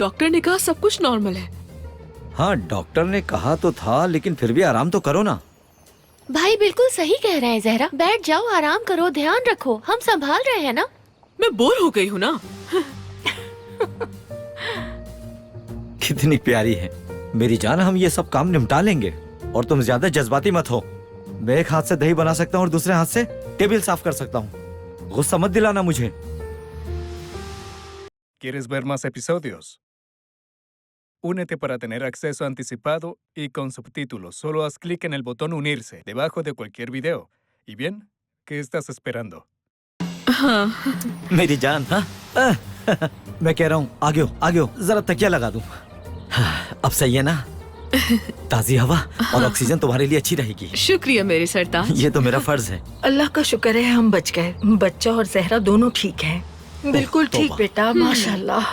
Doctor ने कहा सब कुछ नॉर्मल है। हाँ, डॉक्टर ने कहा तो था, लेकिन फिर भी आराम तो करो ना। भाई बिल्कुल सही कह रहे हैं जहरा, बैठ जाओ, आराम करो, ध्यान रखो, हम संभाल रहे हैं ना। मैं बोर हो गई हूँ ना। कितनी प्यारी है मेरी जान, हम ये सब काम निपटा लेंगे। और तुम ज्यादा जज्बाती मत हो। मैं एक हाथ से दही बना सकता हूँ और दूसरे हाथ से टेबल साफ कर सकता हूँ। गुस्सा मत दिलाना मुझे। ¿Quieres ver más episodios? Únete para tener acceso anticipado y con subtítulos. Solo haz clic en el botón unirse debajo de cualquier video. ¿Y bien? ¿Qué estás esperando? मेरी जान, हाँ मैं कह रहा हूँ आगे हो, जरा तकिया लगा दूं। हाँ, अब सही है ना? ताजी हवा और ऑक्सीजन तुम्हारे लिए अच्छी रहेगी। शुक्रिया मेरे सरताज। ये तो मेरा फर्ज है। अल्लाह का शुक्र है हम बच गए। बच्चा और जहरा दोनों ठीक हैं। बिल्कुल ठीक तौबा। बेटा, माशाल्लाह।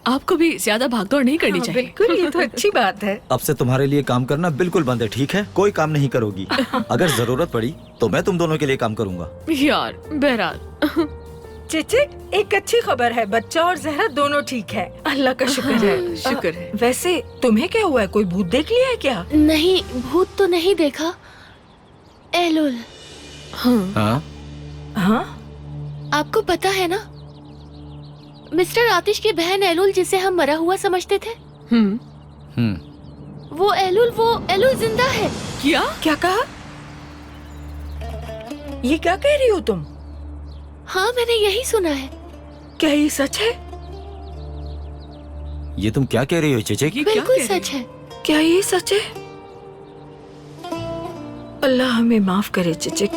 आपको भी ज्यादा भागदौड़ नहीं करनी हाँ, चाहिए। बिल्कुल, ये तो अच्छी बात है। अब से तुम्हारे लिए काम करना बिल्कुल बंद है, ठीक है? कोई काम नहीं करोगी। अगर जरूरत पड़ी तो मैं तुम दोनों के लिए काम करूंगा। यार बहरहाल, चिचिक, एक अच्छी खबर है, बच्चा और जहरा दोनों ठीक है। अल्लाह का शुक्र है। शुक्र है। वैसे तुम्हें क्या हुआ है, कोई भूत देख लिया है क्या? नहीं, भूत तो नहीं देखा। एलुल, हाँ? हाँ? आपको पता है ना, मिस्टर आतिश की बहन एलुल, जिसे हम मरा हुआ समझते थे, वो एलुल जिंदा है। क्या? क्या कहा? ये क्या कह रही हो तुम? हाँ, मैंने यही सुना है। क्या ये सच है? ये तुम क्या कह रही हो चेचे? ये क्या बिल्कुल कह रही सच है। क्या ये सच है? अल्लाह हमें माफ करे चिचिक।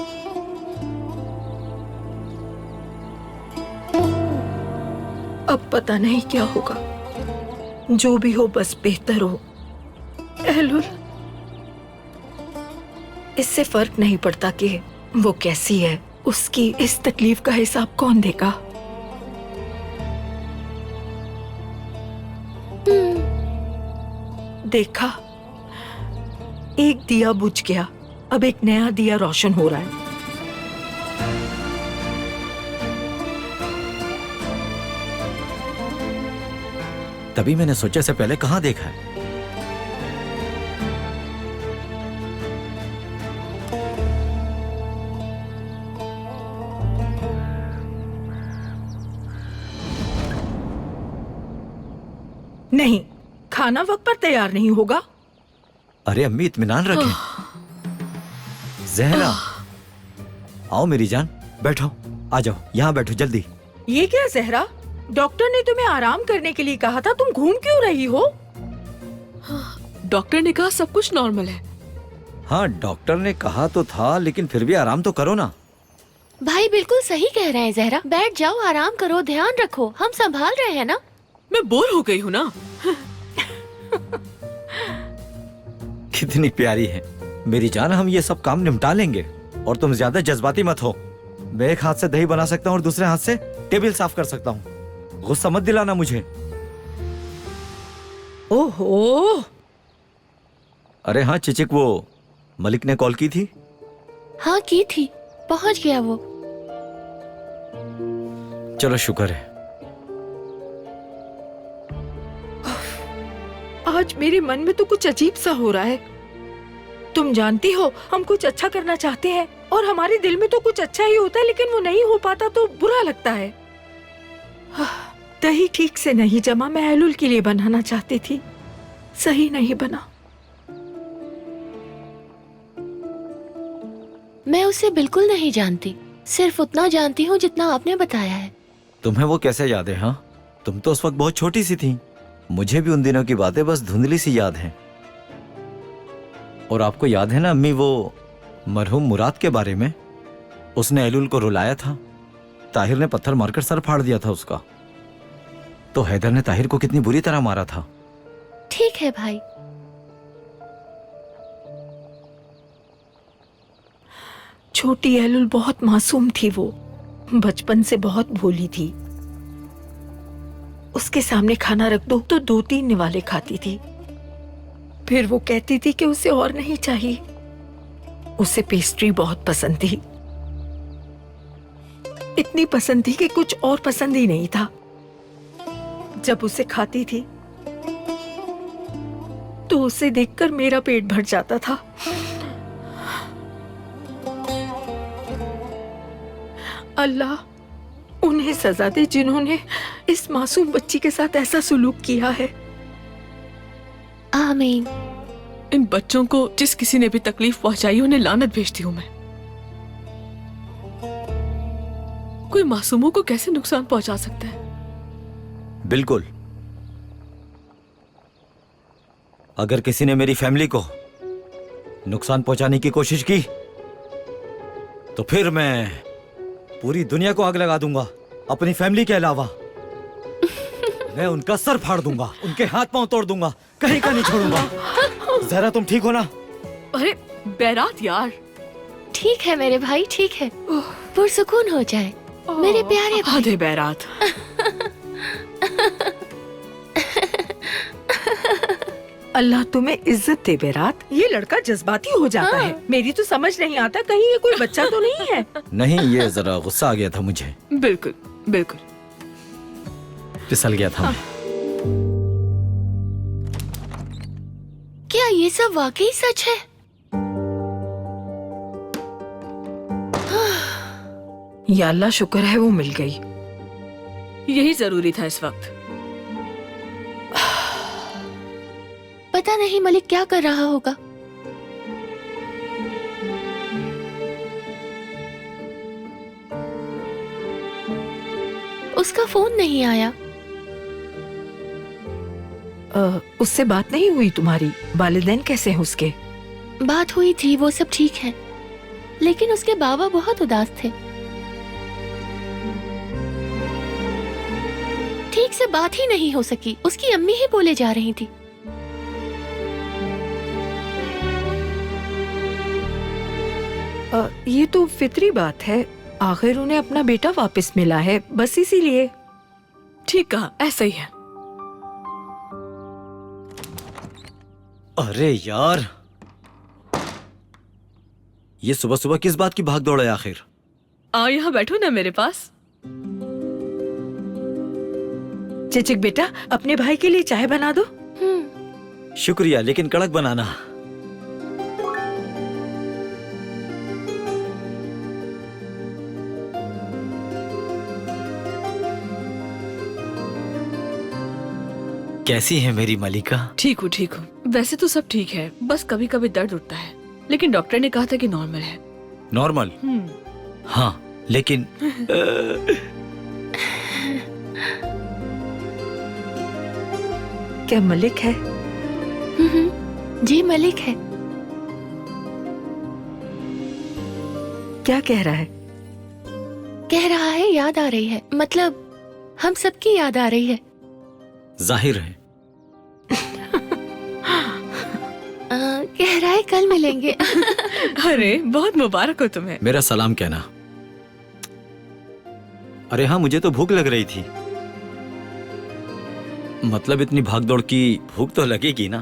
अब पता नहीं क्या होगा। जो भी हो बस बेहतर हो। एलुल, इससे फर्क नहीं पड़ता कि वो कैसी है, उसकी इस तकलीफ का हिसाब कौन देगा? देखा, एक दिया बुझ गया, अब एक नया दिया रोशन हो रहा है। तभी मैंने सोचा से पहले कहाँ देखा है। नहीं, खाना वक्त पर तैयार नहीं होगा। अरे अम्मी, इत्मीनान रखें। जहरा, आओ मेरी जान, बैठो, आ जाओ, यहाँ बैठो जल्दी। ये क्या जहरा, डॉक्टर ने तुम्हें आराम करने के लिए कहा था, तुम घूम क्यों रही हो? डॉक्टर ने कहा सब कुछ नॉर्मल है। हाँ, डॉक्टर ने कहा तो था, लेकिन फिर भी आराम तो करो ना। भाई बिल्कुल सही कह रहे हैं जहरा, बैठ जाओ, आराम करो, ध्यान रखो, हम संभाल रहे हैं ना। मैं बोर हो गई हूँ ना। कितनी प्यारी है मेरी जान, हम ये सब काम निपटा लेंगे। और तुम ज्यादा जज्बाती मत हो। मैं एक हाथ से दही बना सकता हूँ और दूसरे हाथ से टेबल साफ कर सकता हूँ। गुस्सा मत दिलाना मुझे। ओहो, अरे हाँ चिचिक, वो मलिक ने कॉल की थी। हाँ की थी, पहुंच गया वो। चलो शुक्र है। आज मेरे मन में तो कुछ अजीब सा हो रहा है। तुम जानती हो, हम कुछ अच्छा करना चाहते हैं और हमारे दिल में तो कुछ अच्छा ही होता है, लेकिन वो नहीं हो पाता तो बुरा लगता है। दही ठीक से नहीं जमा, मैं एलुल के लिए बनाना चाहती थी, सही नहीं बना। मैं उसे बिल्कुल नहीं जानती, सिर्फ उतना जानती हूँ जितना आपने बताया है। तुम्हें वो कैसे याद है? हाँ, तुम तो उस वक्त बहुत छोटी सी थी। मुझे भी उन दिनों की बातें बस धुंधली सी याद हैं। और आपको याद है ना अम्मी, वो मरहूम मुराद के बारे में? उसने एलुल को रुलाया था। ताहिर ने पत्थर मारकर सर फाड़ दिया था उसका। तो हैदर ने ताहिर को कितनी बुरी तरह मारा था। ठीक है भाई। छोटी एलुल बहुत मासूम थी, वो बचपन से बहुत भोली थी। उसके सामने खाना रख दो तो 2-3 निवाले खाती थी। फिर वो कहती थी कि उसे और नहीं चाहिए। उसे पेस्ट्री बहुत पसंद थी, इतनी पसंद थी कि कुछ और पसंद ही नहीं था। जब उसे खाती थी तो उसे देखकर मेरा पेट भर जाता था। अल्लाह उन्हें सजा दे जिन्होंने इस मासूम बच्ची के साथ ऐसा सुलूक किया है। आमीन। इन बच्चों को जिस किसी ने भी तकलीफ पहुंचाई उन्हें लानत भेजती हूँ मैं। कोई मासूमों को कैसे नुकसान पहुंचा सकता है? बिल्कुल। अगर किसी ने मेरी फैमिली को नुकसान पहुंचाने की कोशिश की तो फिर मैं पूरी दुनिया को आग लगा दूंगा, अपनी फैमिली के अलावा। मैं उनका सर फाड़ दूंगा, उनके हाथ पांव तोड़ दूंगा, कहीं का नहीं छोड़ूंगा। जरा तुम ठीक हो ना? अरे बैरात यार। ठीक है मेरे भाई, ठीक है, पुरसुकून हो जाए मेरे प्यारे भाई। आधे बैरात। अल्लाह तुम्हें इज्जत दे बैरात। ये लड़का जज्बाती हो जाता है। मेरी तो समझ नहीं आता कहीं ये कोई बच्चा तो नहीं है। नहीं, ये जरा गुस्सा आ गया था मुझे। बिल्कुल बिल्कुल फिसल गया था मैं। क्या ये सब वाकई सच है? या अल्लाह शुक्र है वो मिल गई। यही जरूरी था इस वक्त। पता नहीं मलिक क्या कर रहा होगा। उसका फोन नहीं आया। उससे बात नहीं हुई तुम्हारी? वालिदैन कैसे हैं उसके? बात हुई थी, वो सब ठीक है, लेकिन उसके बाबा बहुत उदास थे। ठीक से बात ही नहीं हो सकी। उसकी अम्मी ही बोले जा रही थी। ये तो फितरी बात है, आखिर उन्हें अपना बेटा वापस मिला है, बस इसीलिए। ठीक कहा, ऐसा ही है। अरे यार, ये सुबह सुबह किस बात की भाग दौड़ है आखिर? आओ यहाँ बैठो ना मेरे पास। चिचिक बेटा, अपने भाई के लिए चाय बना दो। शुक्रिया, लेकिन कड़क बनाना। कैसी है मेरी मलिका? ठीक हूँ ठीक हूँ। वैसे तो सब ठीक है, बस कभी कभी दर्द उठता है, लेकिन डॉक्टर ने कहा था कि नॉर्मल है। नॉर्मल? हाँ, लेकिन क्या मलिक है? जी मलिक है। क्या कह रहा है? कह रहा है याद आ रही है, मतलब हम सबकी याद आ रही है। जाहिर है। कह रहा है कल मिलेंगे। अरे बहुत मुबारक हो तुम्हें। मेरा सलाम कहना। अरे हाँ, मुझे तो भूख लग रही थी। मतलब इतनी भागदौड़ की भूख तो लगेगी ना।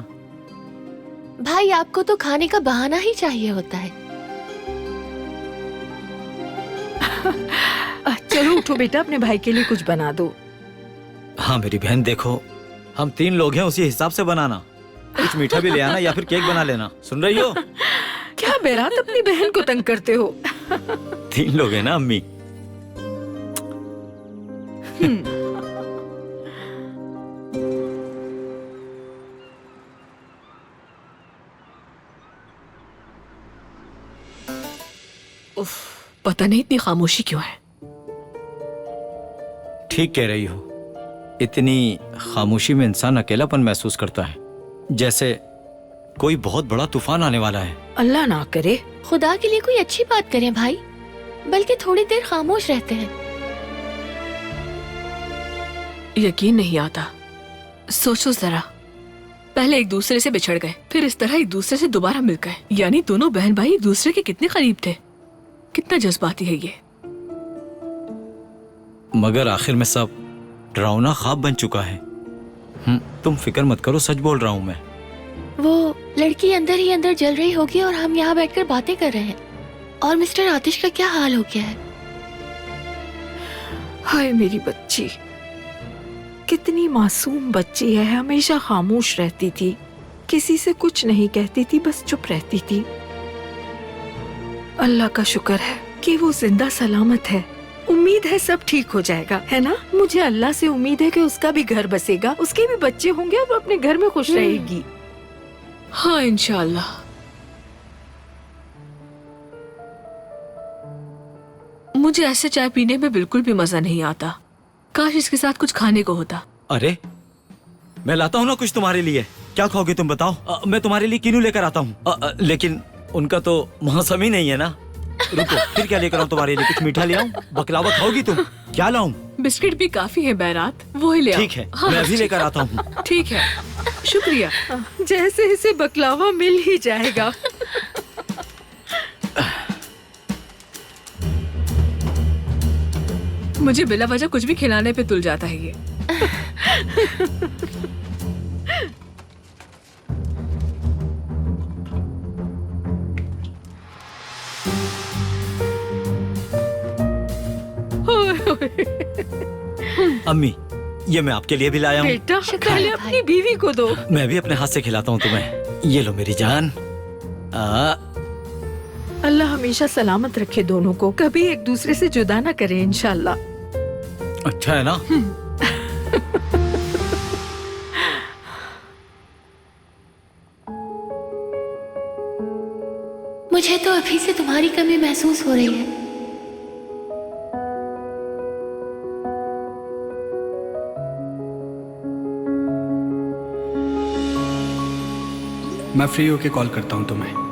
भाई आपको तो खाने का बहाना ही चाहिए होता है। चलो उठो बेटा, अपने भाई के लिए कुछ बना दो। हाँ मेरी बहन, देखो हम 3 लोग हैं, उसी हिसाब से बनाना। कुछ मीठा भी ले आना या फिर केक बना लेना। सुन रही हो? क्या बैरात अपनी बहन को तंग करते हो? 3 लोग हैं ना अम्मी। उफ, पता नहीं इतनी खामोशी क्यों है। ठीक कह रही हो, इतनी खामोशी में इंसान अकेलापन महसूस करता है, जैसे कोई बहुत बड़ा तूफान आने वाला है। अल्लाह ना करे। खुदा के लिए कोई अच्छी बात करें भाई, बल्कि थोड़ी देर खामोश रहते हैं। यकीन नहीं आता। सोचो जरा, पहले एक दूसरे से बिछड़ गए, फिर इस तरह एक दूसरे से दोबारा मिल गए। यानी दोनों बहन भाई एक दूसरे के कितने करीब थे। कितना जज्बाती है ये। मगर आखिर में सब डरावना ख्वाब बन चुका है। तुम फिक्र मत करो, सच बोल रहा हूँ मैं। वो लड़की अंदर ही अंदर जल रही होगी और हम यहाँ बैठकर बातें कर रहे हैं। और मिस्टर आतिश का क्या हाल हो गया है? हाय मेरी बच्ची, कितनी मासूम बच्ची है, हमेशा खामोश रहती थी, किसी से कुछ नहीं कहती थी, बस चुप रहती थी। अल्लाह का शुक्र है कि वो जिंदा सलामत है। उम्मीद है सब ठीक हो जाएगा, है ना? मुझे अल्लाह से उम्मीद है कि उसका भी घर बसेगा, उसके भी बच्चे होंगे और वो अपने घर में खुश रहेगी। हाँ इंशाल्लाह। मुझे ऐसे चाय पीने में बिल्कुल भी मजा नहीं आता। काश इसके साथ कुछ खाने को होता। अरे मैं लाता हूँ ना कुछ तुम्हारे लिए। क्या खाओगे तुम बताओ? मैं तुम्हारे लिए किनू लेकर आता हूँ। लेकिन उनका तो मौसम ही नहीं है ना। रुको, फिर क्या लेकर आऊँ तुम्हारे लिए? कुछ मीठा ले आऊँ? बकलावा खाओगी तुम? क्या लाऊं? बिस्किट भी काफी है बैरात, वो ही ले आओ। ठीक है, हाँ, मैं अभी लेकर आता हूँ। ठीक है, शुक्रिया। जैसे इसे बकलावा मिल ही जाएगा। मुझे बिला वजह कुछ भी खिलाने पे तुल जाता है ये। अम्मी, ये मैं आपके लिए भी लाया हूँ। बेटा शुक्र पहले है अपनी बीवी को दो। मैं भी अपने हाथ से खिलाता हूँ तुम्हें। ये लो मेरी जान। अल्लाह हमेशा सलामत रखे दोनों को, कभी एक दूसरे से जुदा ना करे इंशाल्लाह। अच्छा है ना? मुझे तो अभी से तुम्हारी कमी महसूस हो रही है। मैं फ्री होके कॉल करता हूँ तुम्हें।